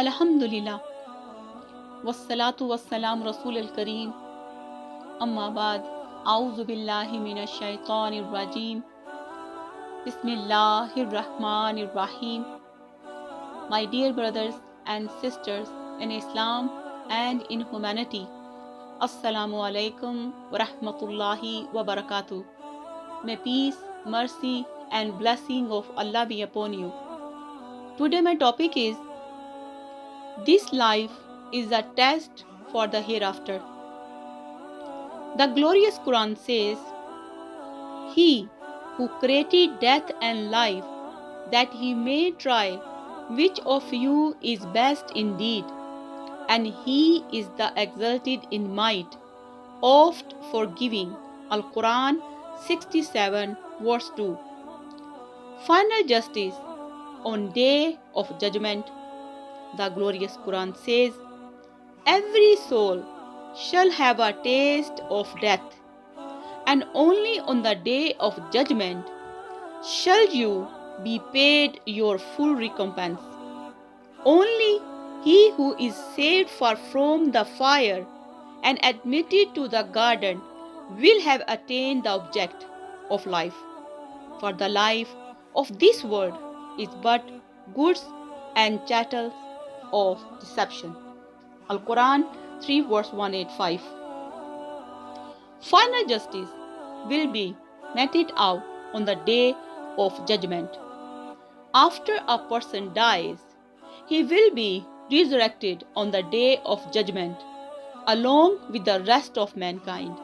अल्हम्दुलिल्लाह वस्सलातु वस्सलाम रसूल करीम अम्मा बाद आऊज़ु बिल्लाहि मिनश शैतानिर रजीम बिस्मिल्लाहिर रहमानिर रहीम. My dear brothers and sisters in Islam and in humanity, Assalamu alaikum wa rahmatullahi wa barakatuh. May peace, mercy and blessing of Allah be upon you. Today my topic is this life is a test for the hereafter. The glorious Quran says, He who created death and life, that he may try which of you is best indeed, and he is the exalted in might, oft forgiving. Al-Quran 67 verse 2. Final justice on day of judgment. The glorious Quran says, every soul shall have a taste of death, and only on the day of judgment shall you be paid your full recompense. Only he who is saved far from the fire and admitted to the garden will have attained the object of life. For the life of this world is but goods and chattels of deception. Al-Quran 3 verse 185. Final justice will be meted out on the day of judgment. After a person dies, he will be resurrected on the day of judgment along with the rest of mankind.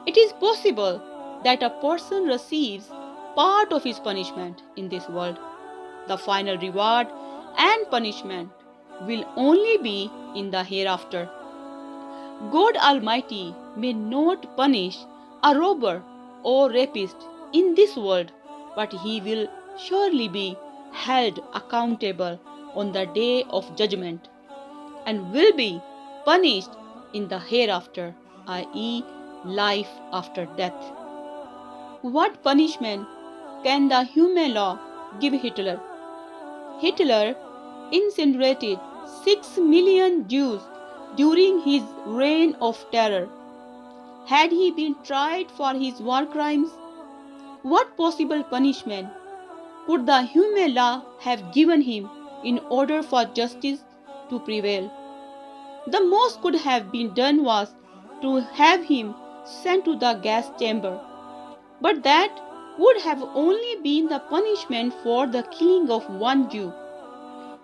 It is possible that a person receives part of his punishment in this world. The final reward and punishment will only be in the hereafter. God Almighty may not punish a robber or rapist in this world, but he will surely be held accountable on the day of judgment and will be punished in the hereafter, i.e., life after death. What punishment can the human law give Hitler? Hitler incinerated 6 million Jews during his reign of terror. Had he been tried for his war crimes, what possible punishment could the human law have given him in order for justice to prevail? The most could have been done was to have him sent to the gas chamber, but that would have only been the punishment for the killing of one Jew.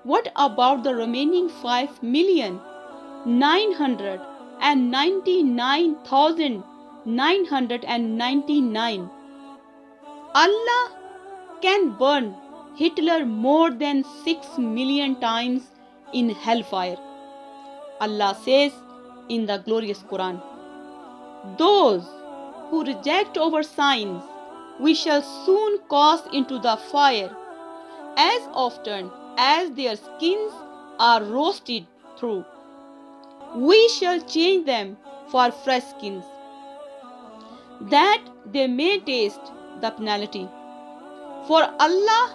What about the remaining 5,999,999? Allah can burn Hitler more than 6 million times in hellfire. Allah says in the glorious Quran, those who reject our signs we shall soon cast into the fire as often as their skins are roasted through. We shall change them for fresh skins, that they may taste the penalty. For Allah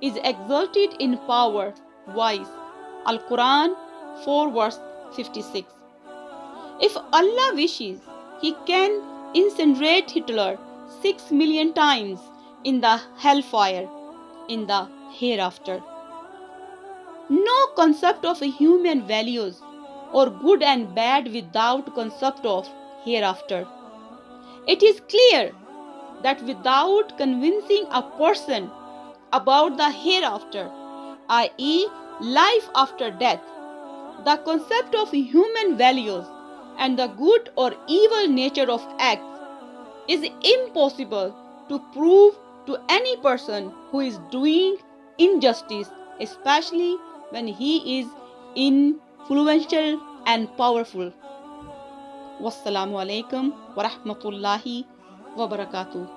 is exalted in power, wise. Al-Quran 4 verse 56. If Allah wishes, He can incinerate Hitler 6 million times in the hellfire in the hereafter. No concept of human values or good and bad without concept of hereafter. It is clear that without convincing a person about the hereafter, i.e., life after death, the concept of human values and the good or evil nature of acts is impossible to prove to any person who is doing injustice, especially when he is influential and powerful. Wassalamu alaikum wa rahmatullahi wa barakatuh.